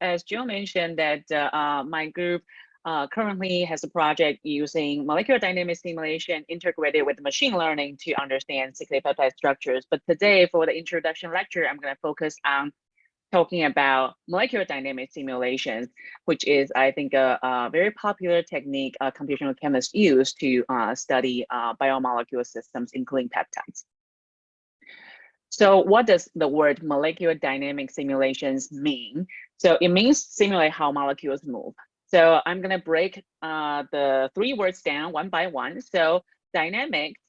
as Joe mentioned that my group currently has a project using molecular dynamic simulation integrated with machine learning to understand cyclic peptide structures. But today for the introduction lecture, I'm going to focus on talking about molecular dynamic simulations, which is, I think, a very popular technique computational chemists use to study biomolecule systems, including peptides. So what does the word molecular dynamic simulations mean? So it means simulate how molecules move. So I'm going to break the three words down one by one. So dynamics,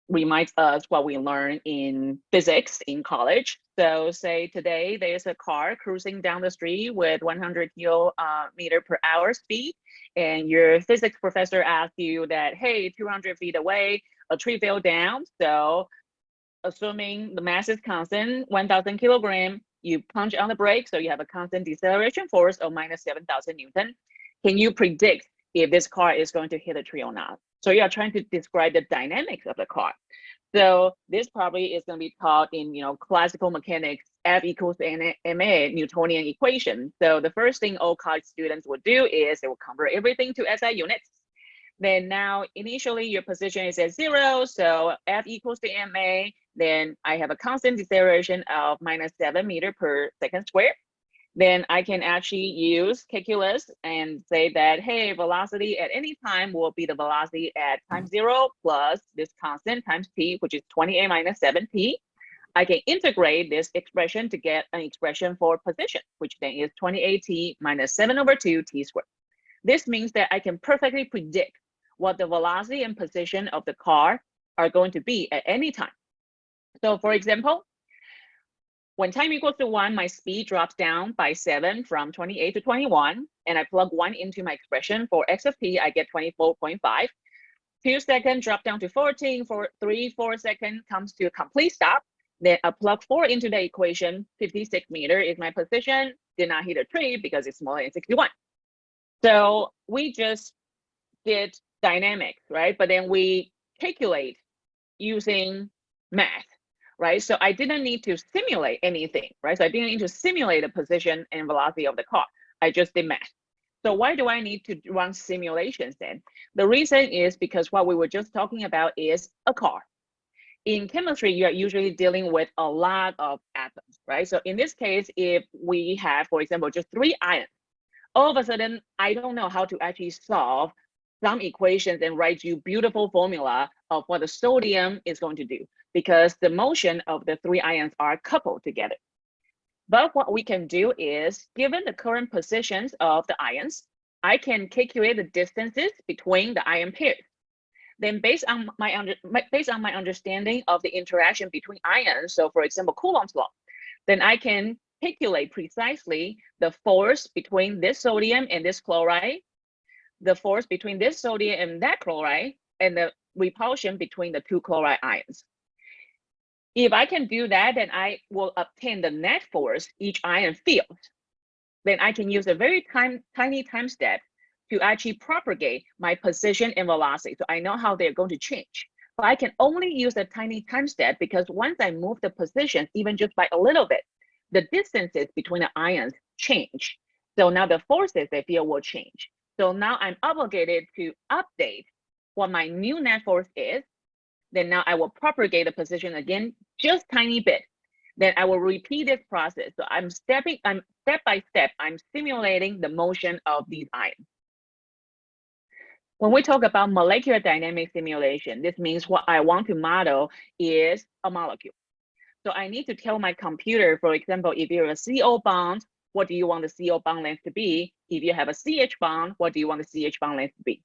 reminds us what we learn in physics in college. So say today there's a car cruising down the street with 100 kilometer per hour speed, and your physics professor asks you that, hey, 200 feet away, a tree fell down. So assuming the mass is constant, 1,000 kilogram, you punch on the brake, so you have a constant deceleration force of minus 7,000 Newton. Can you predict if this car is going to hit a tree or not? So you are trying to describe the dynamics of the car. So this probably is going to be taught in classical mechanics, F equals ma, Newtonian equation. So the first thing all college students would do is they will convert everything to SI units. Then now initially your position is at 0, so F equals to ma. Then I have a constant deceleration of minus 7 meters per second squared. Then I can actually use calculus and say that, hey, velocity at any time will be the velocity at time 0 plus this constant times t, which is 28 minus 7t. I can integrate this expression to get an expression for position, which then is 28t minus 7 over 2 t squared. This means that I can perfectly predict what the velocity and position of the car are going to be at any time. So for example, when time equals to 1, my speed drops down by 7 from 28 to 21, and I plug 1 into my expression for x of t, I get 24.5. 2 seconds drop down to 14, for 4 seconds comes to a complete stop. Then I plug 4 into the equation, 56 meters is my position, did not hit a tree because it's smaller than 61. So we just did dynamics, right? But then we calculate using math. Right? So I didn't need to simulate anything, right? So I didn't need to simulate the position and velocity of the car. I just did math. So why do I need to run simulations then? The reason is because what we were just talking about is a car. In chemistry, you are usually dealing with a lot of atoms, right? So in this case, if we have, for example, just 3 ions, all of a sudden, I don't know how to actually solve some equations and write you beautiful formula of what the sodium is going to do, because the motion of the 3 ions are coupled together. But what we can do is, given the current positions of the ions, I can calculate the distances between the ion pairs. Then based on my understanding of the interaction between ions, so for example, Coulomb's law, then I can calculate precisely the force between this sodium and this chloride, the force between this sodium and that chloride, and the repulsion between the 2 chloride ions. If I can do that, then I will obtain the net force each ion feels. Then I can use a very tiny time step to actually propagate my position and velocity. So I know how they're going to change. But I can only use a tiny time step because once I move the position, even just by a little bit, the distances between the ions change. So now the forces they feel will change. So now I'm obligated to update what my new net force is. Then now I will propagate the position again, just tiny bit. Then I will repeat this process. So I'm step by step, I'm simulating the motion of these ions. When we talk about molecular dynamic simulation, this means what I want to model is a molecule. So I need to tell my computer, for example, if you have a CO bond, what do you want the CO bond length to be? If you have a CH bond, what do you want the CH bond length to be?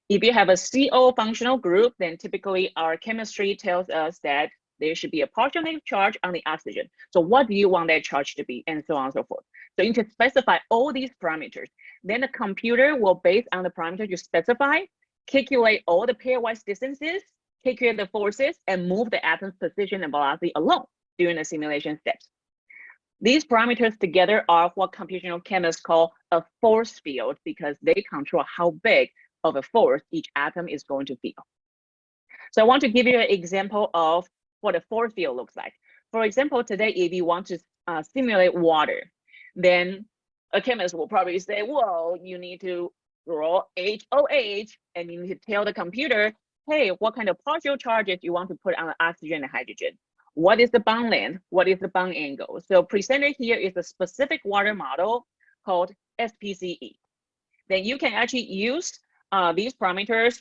If you have a CO functional group, then typically our chemistry tells us that there should be a partial negative charge on the oxygen. So what do you want that charge to be, and so on and so forth. So you can specify all these parameters. Then the computer will, based on the parameter you specify, calculate all the pairwise distances, calculate the forces, and move the atom's position and velocity alone during the simulation steps. These parameters together are what computational chemists call a force field, because they control how big of a force each atom is going to feel. So I want to give you an example of what a force field looks like. For example, today, if you want to simulate water, then A chemist will probably say, well, you need to draw HOH, and you need to tell the computer, hey, what kind of partial charges you want to put on oxygen and hydrogen? What is the bond length? What is the bond angle? So presented here is a specific water model called SPCE. Then you can actually use these parameters,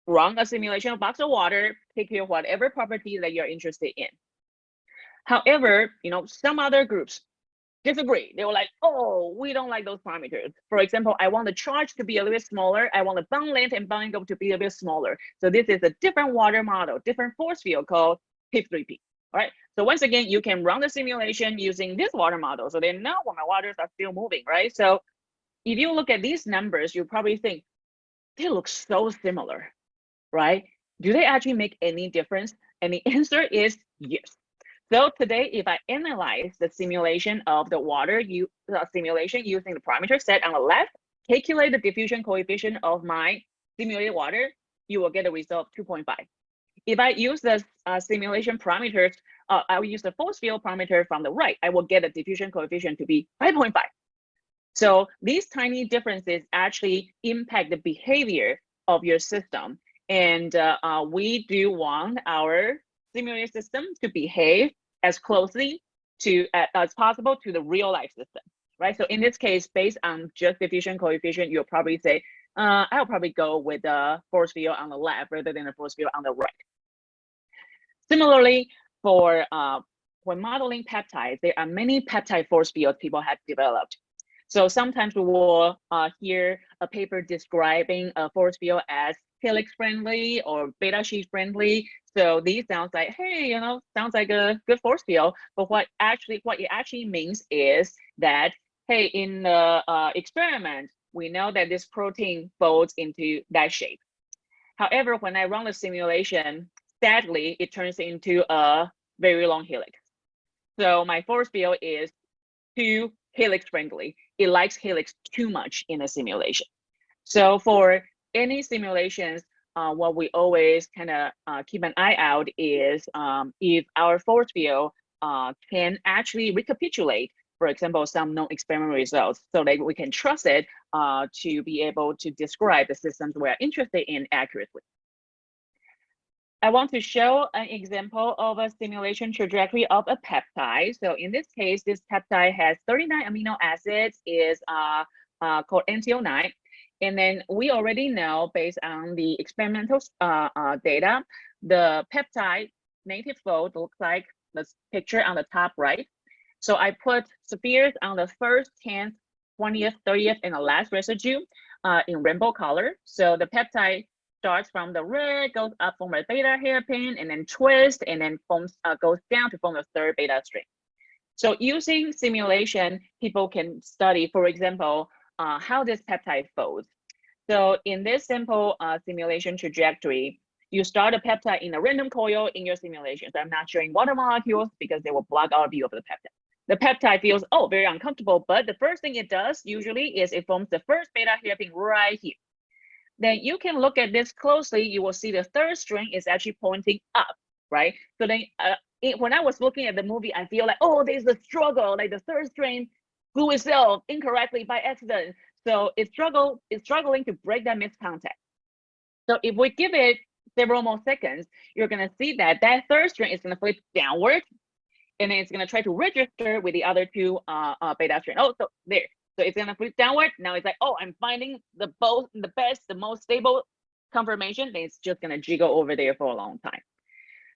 run a simulation of box of water, take care of whatever property that you're interested in. However, some other groups disagree. They were like, oh, we don't like those parameters. For example, I want the charge to be a little bit smaller. I want the bond length and bond angle to be a bit smaller. So this is a different water model, different force field called PIP3P. All right. So once again, you can run the simulation using this water model. So they know when my waters are still moving, right? So if you look at these numbers, you probably think they look so similar, right? Do they actually make any difference? And the answer is yes. So today, if I analyze the simulation of the water simulation using the parameter set on the left, calculate the diffusion coefficient of my simulated water, you will get a result of 2.5. If I use the simulation parameters, I will use the force field parameter from the right, I will get a diffusion coefficient to be 5.5. So these tiny differences actually impact the behavior of your system. And we do want our simulated system to behave as closely as possible to the real life system, right? So in this case, based on just diffusion coefficient, you'll probably say, I'll probably go with the force field on the left rather than the force field on the right. Similarly, for when modeling peptides, there are many peptide force fields people have developed. So sometimes we will hear a paper describing a force field as helix friendly or beta sheet friendly. So these sounds like, hey, sounds like a good force field. But what it actually means is that, hey, in the experiment, we know that this protein folds into that shape. However, when I run the simulation, sadly, it turns into a very long helix. So my force field is too helix friendly. It likes helix too much in a simulation. So for any simulations, what we always kind of keep an eye out is if our force field can actually recapitulate, for example, some known experiment results, so that we can trust it to be able to describe the systems we're interested in accurately. I want to show an example of a simulation trajectory of a peptide. So in this case, this peptide has 39 amino acids, is called NTO9. And then we already know, based on the experimental data, the peptide native fold looks like this picture on the top right. So I put spheres on the first, 10th, 20th, 30th, and the last residue in rainbow color. So the peptide starts from the red, goes up, form a beta hairpin, and then twist, and then goes down to form the third beta string. So using simulation, people can study, for example, how this peptide folds. So in this simple simulation trajectory, you start a peptide in a random coil in your simulation. So I'm not showing water molecules because they will block our view of the peptide. The peptide feels, very uncomfortable, but the first thing it does usually is it forms the first beta hairpin right here. Then you can look at this closely. You will see the third string is actually pointing up, right? So then when I was looking at the movie, I feel like, there's a struggle, like the third string glue itself incorrectly by accident. So it's struggling to break that miscontact. So if we give it several more seconds, you're going to see that third string is going to flip downward, and then it's going to try to register with the other two beta string. So there. So it's going to flip downward. Now it's like, I'm finding the best, the most stable conformation. Then it's just going to jiggle over there for a long time.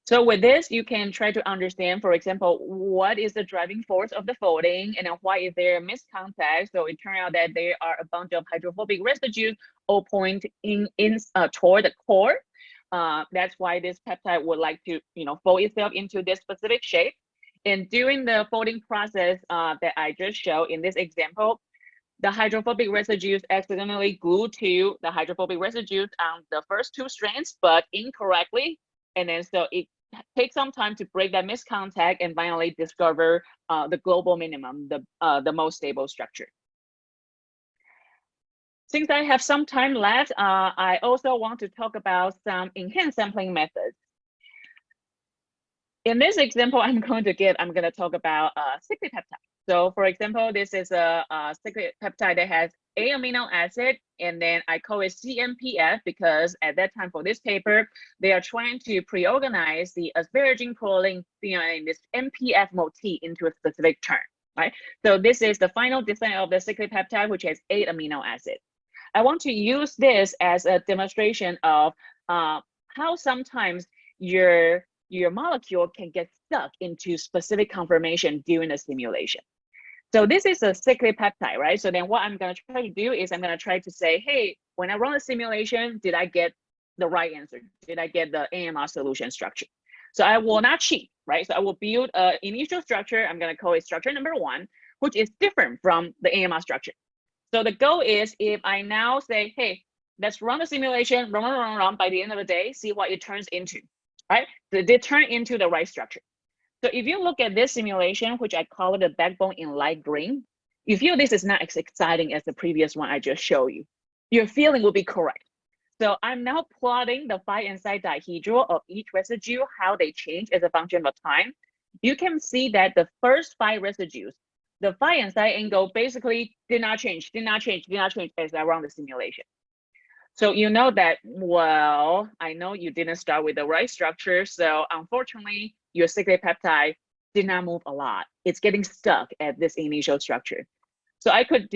So with this, you can try to understand, for example, what is the driving force of the folding, and then why is there a miscontact? So it turned out that there are a bunch of hydrophobic residues all pointing toward the core. That's why this peptide would like to, fold itself into this specific shape. And during the folding process that I just showed in this example, the hydrophobic residues accidentally glue to the hydrophobic residues on the first two strands, but incorrectly. And then so it takes some time to break that miscontact and finally discover the global minimum, the most stable structure. Since I have some time left, I also want to talk about some enhanced sampling methods. In this example I'm going to talk about cyclic peptide. So for example, this is a cyclic peptide that has a amino acid, and then I call it CMPF because at that time for this paper, they are trying to pre-organize the asparagine proline in this MPF motif into a specific term, right? So this is the final design of the cyclic peptide, which has 8 amino acids. I want to use this as a demonstration of how sometimes your molecule can get stuck into specific conformation during the simulation. So this is a cyclic peptide, right? So then what I'm going to try to do is I'm going to try to say, hey, when I run a simulation, did I get the right answer? Did I get the AMR solution structure? So I will not cheat, right? So I will build an initial structure. I'm going to call it structure number 1, which is different from the AMR structure. So the goal is if I now say, hey, let's run the simulation, run, by the end of the day, see what it turns into, right? So they turn into the right structure. So if you look at this simulation, which I call it a backbone in light green, you feel this is not as exciting as the previous one I just showed you. Your feeling will be correct. So I'm now plotting the phi and psi dihedral of each residue, how they change as a function of time. You can see that the first 5 residues, the phi and psi angle basically did not change as I run the simulation. So you know that, well, I know you didn't start with the right structure. So unfortunately, your cyclic peptide did not move a lot. It's getting stuck at this initial structure. So I could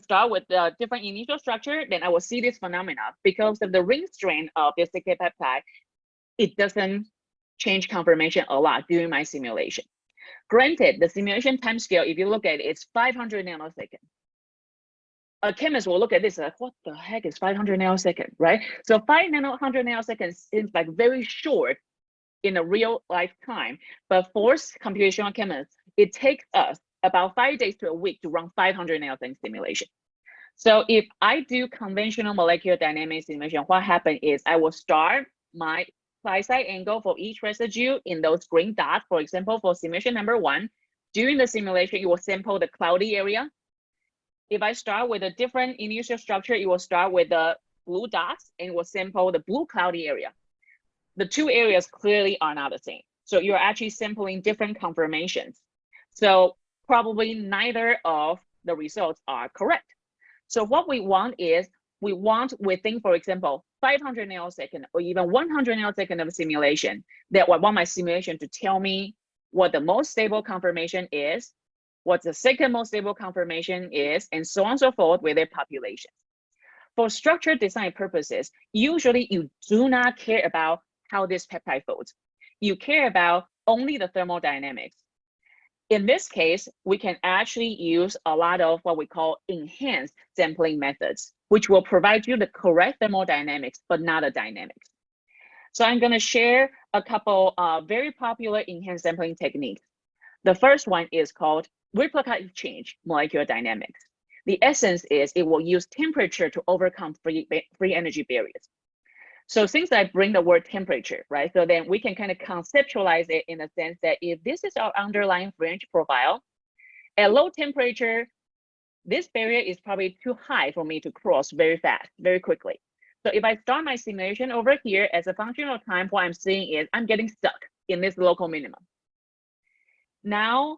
start with a different initial structure, then I will see this phenomena. Because of the ring strength of the cyclic peptide, it doesn't change conformation a lot during my simulation. Granted, the simulation timescale, if you look at it, it's 500 nanoseconds. A chemist will look at this like, what the heck is 500 nanoseconds, right? So 500 nanoseconds seems like very short in a real lifetime, but for computational chemists, it takes us about 5 days to a week to run 500 nanosecond simulation. So if I do conventional molecular dynamics simulation, what happens is I will start my psi angle for each residue in those green dots. For example, for simulation number 1, during the simulation, it will sample the cloudy area. If I start with a different initial structure, it will start with the blue dots and it will sample the blue cloudy area. The 2 areas clearly are not the same. So you're actually sampling different conformations. So probably neither of the results are correct. So what we want is, within, for example, 500 nanosecond or even 100 nanosecond of simulation, that I want my simulation to tell me what the most stable conformation is, what the second most stable conformation is, and so on and so forth with their populations. For structure design purposes, usually you do not care about how this peptide folds. You care about only the thermodynamics. In this case, we can actually use a lot of what we call enhanced sampling methods, which will provide you the correct thermodynamics, but not the dynamics. So I'm going to share a couple very popular enhanced sampling techniques. The first one is called Replica exchange molecular dynamics. The essence is it will use temperature to overcome free energy barriers. So since I bring the word temperature, right? So then we can kind of conceptualize it in the sense that if this is our underlying free energy profile, at low temperature, this barrier is probably too high for me to cross very fast, very quickly. So if I start my simulation over here as a function of time, what I'm seeing is I'm getting stuck in this local minimum. Now,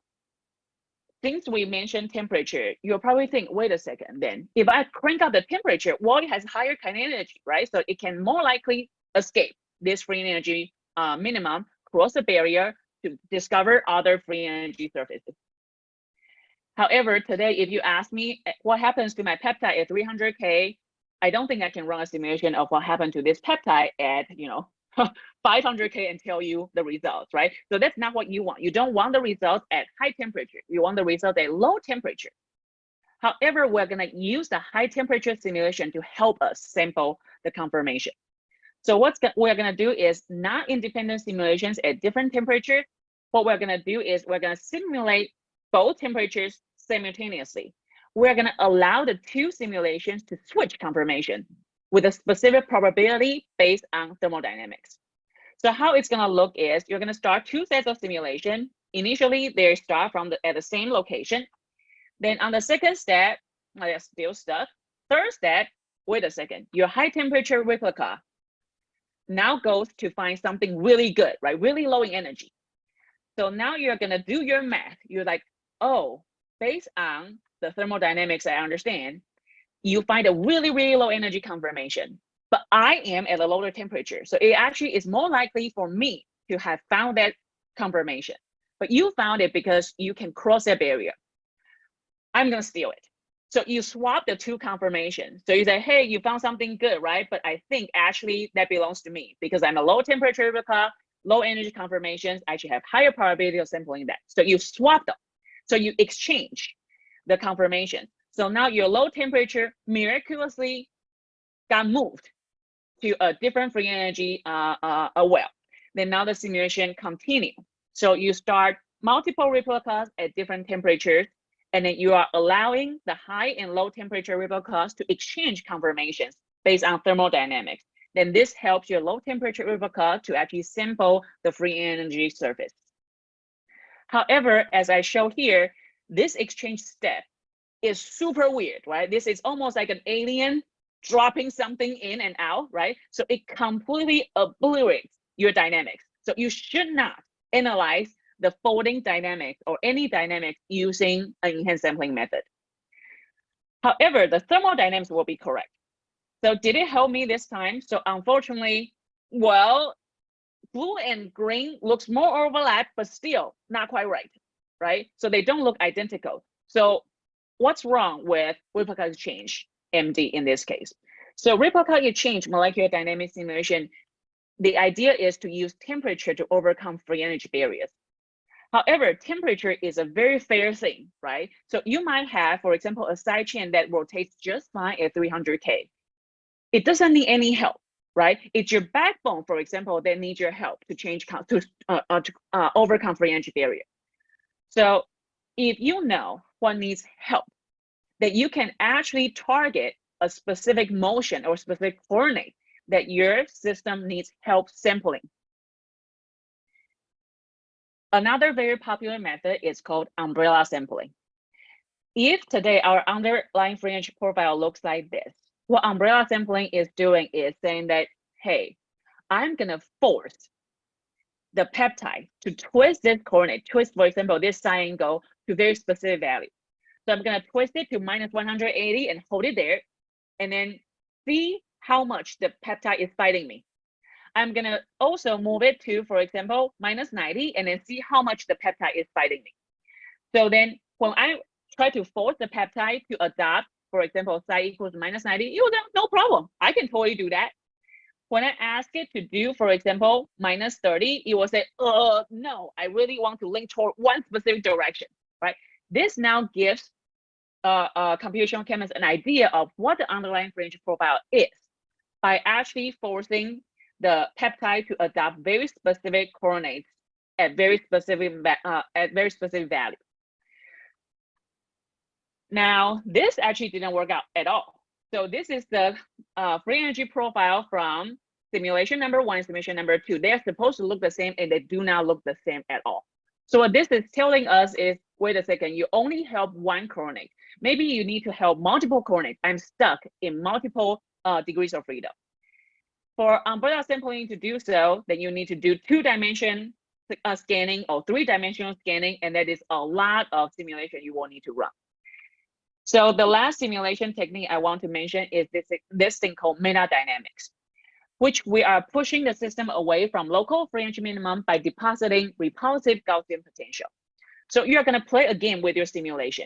since we mentioned temperature, you'll probably think, wait a second, then if I crank up the temperature, well, it has higher kinetic energy, right? So it can more likely escape this free energy minimum, cross the barrier to discover other free energy surfaces. However, today, if you ask me what happens to my peptide at 300K, I don't think I can run a simulation of what happened to this peptide at, 500K and tell you the results, right? So that's not what you want. You don't want the results at high temperature. You want the results at low temperature. However, we're going to use the high temperature simulation to help us sample the conformation. So what we're going to do is not independent simulations at different temperatures. What we're going to do is we're going to simulate both temperatures simultaneously. We're going to allow the 2 simulations to switch conformation with a specific probability based on thermodynamics. So how it's going to look is you're going to start 2 sets of simulation. Initially, they start at the same location. Then on the second step, they're still stuck. Third step, wait a second, your high temperature replica now goes to find something really good, right? Really low in energy. So now you're gonna do your math. You're like, oh, based on the thermodynamics I understand, you find a really, really low energy conformation. But I am at a lower temperature. So it actually is more likely for me to have found that conformation. But you found it because you can cross that barrier. I'm gonna steal it. So you swap the two conformations. So you say, hey, you found something good, right? But I think actually that belongs to me because I'm a low temperature replica, low energy conformations. I should have higher probability of sampling that. So you swap them. So you exchange the conformation. So now your low temperature miraculously got moved to a different free energy well. Then now the simulation continue. So you start multiple replicas at different temperatures, and then you are allowing the high and low temperature replicas to exchange conformations based on thermodynamics. Then this helps your low temperature replica to actually sample the free energy surface. However, as I show here, this exchange step is super weird, right? This is almost like an alien dropping something in and out, right? So it completely obliterates your dynamics. So you should not analyze the folding dynamics or any dynamics using an enhanced sampling method. However, the thermodynamics will be correct. So did it help me this time? So unfortunately, well, blue and green looks more overlap, but still not quite right? So they don't look identical. So what's wrong with replica exchange, MD in this case? So replica exchange molecular dynamic simulation, the idea is to use temperature to overcome free energy barriers. However, temperature is a very fair thing, right? So you might have, for example, a sidechain that rotates just fine at 300K. It doesn't need any help, right? It's your backbone, for example, that needs your help to change to overcome free energy barrier. So if you know what needs help, that you can actually target a specific motion or specific coordinate that your system needs help sampling. Another very popular method is called umbrella sampling. If today our underlying free energy profile looks like this, what umbrella sampling is doing is saying that, hey, I'm gonna force the peptide to twist this coordinate, twist, for example, this sine angle to very specific value. So I'm gonna twist it to minus 180 and hold it there, and then see how much the peptide is fighting me. I'm gonna also move it to, for example, minus 90, and then see how much the peptide is fighting me. So then when I try to force the peptide to adopt, for example, psi equals minus 90, you know, no problem. I can totally do that. When I ask it to do, for example, minus 30, it will say, no, I really want to link toward one specific direction, right? This now gives computational chemists an idea of what the underlying free energy profile is by actually forcing the peptide to adopt very specific coordinates at very specific value. Now, this actually didn't work out at all. So this is the free energy profile from simulation number 1, simulation number 2. They're supposed to look the same, and they do not look the same at all. So what this is telling us is, wait a second, you only help one coordinate. Maybe you need to help multiple coordinates. I'm stuck in multiple degrees of freedom. For umbrella sampling to do so, then you need to do 2-dimension scanning or 3-dimensional scanning, and that is a lot of simulation you will need to run. So the last simulation technique I want to mention is this thing called metadynamics, which we are pushing the system away from local free energy minimum by depositing repulsive Gaussian potential. So you're going to play a game with your simulation.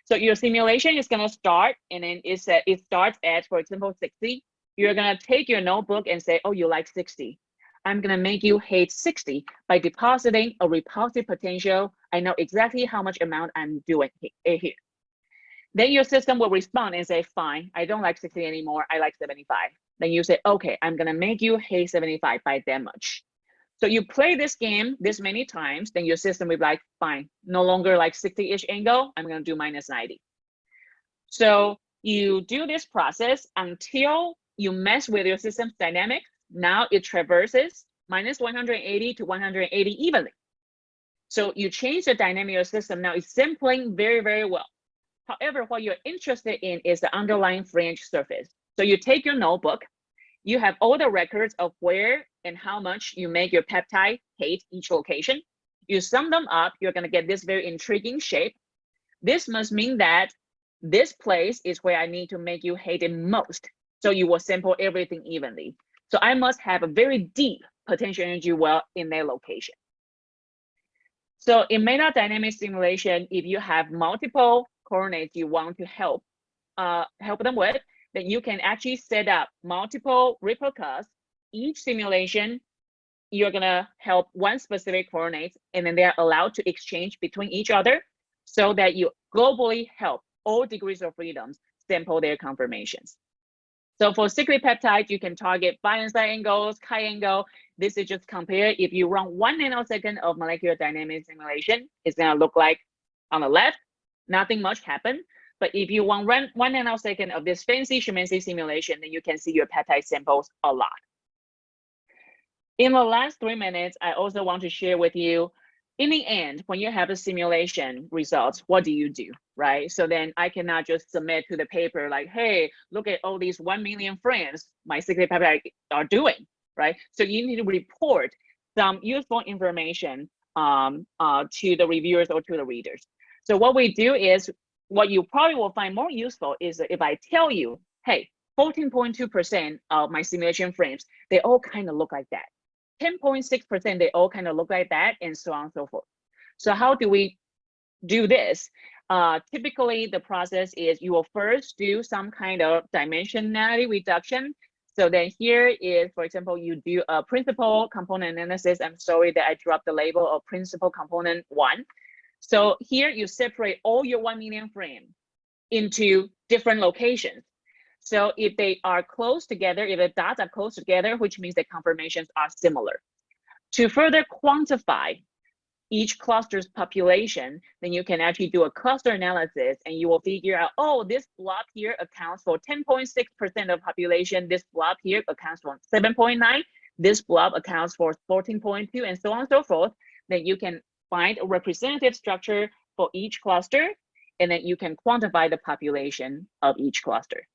So your simulation is going to start, and then it starts at, for example, 60. You're going to take your notebook and say, oh, you like 60. I'm going to make you hate 60 by depositing a repulsive potential. I know exactly how much amount I'm doing here. Then your system will respond and say, fine, I don't like 60 anymore. I like 75. Then you say, okay, I'm going to make you hate 75 by that much. So you play this game this many times, then your system will be like, fine, no longer like 60-ish angle. I'm going to do minus 90. So you do this process until you mess with your system's dynamics. Now it traverses minus 180 to 180 evenly. So you change the dynamic of your system. Now it's sampling very, very well. However, what you're interested in is the underlying free energy surface. So you take your notebook, you have all the records of where and how much you make your peptide hit each location. You sum them up, you're going to get this very intriguing shape. This must mean that this place is where I need to make you hate it most. So you will sample everything evenly. So I must have a very deep potential energy well in their location. So in metadynamic simulation, if you have multiple coordinates you want to help them with, then you can actually set up multiple replicas. Each simulation, you're gonna help one specific coordinate, and then they're allowed to exchange between each other so that you globally help all degrees of freedoms sample their conformations. So for cyclic peptides, you can target bi side angles, chi angle. This is just compare if you run 1 nanosecond of molecular dynamic simulation, it's gonna look like on the left, nothing much happened. But if you want 1 nanosecond of this fancy schmancy simulation, then you can see your peptide samples a lot. In the last 3 minutes, I also want to share with you, in the end, when you have a simulation results, what do you do, right? So then I cannot just submit to the paper like, hey, look at all these 1 million frames my cyclic peptide are doing, right? So you need to report some useful information to the reviewers or to the readers. So what we do is, what you probably will find more useful is if I tell you, hey, 14.2% of my simulation frames, they all kind of look like that. 10.6%, they all kind of look like that, and so on and so forth. So how do we do this? Typically, the process is you will first do some kind of dimensionality reduction. So then here is, for example, you do a principal component analysis. I'm sorry that I dropped the label of principal component 1. So here you separate all your 1 million frame into different locations. So if they are close together, if the dots are close together, which means the conformations are similar. To further quantify each cluster's population, then you can actually do a cluster analysis and you will figure out, oh, this blob here accounts for 10.6% of population, this blob here accounts for 7.9, this blob accounts for 14.2, and so on and so forth. Then you can find a representative structure for each cluster, and then you can quantify the population of each cluster.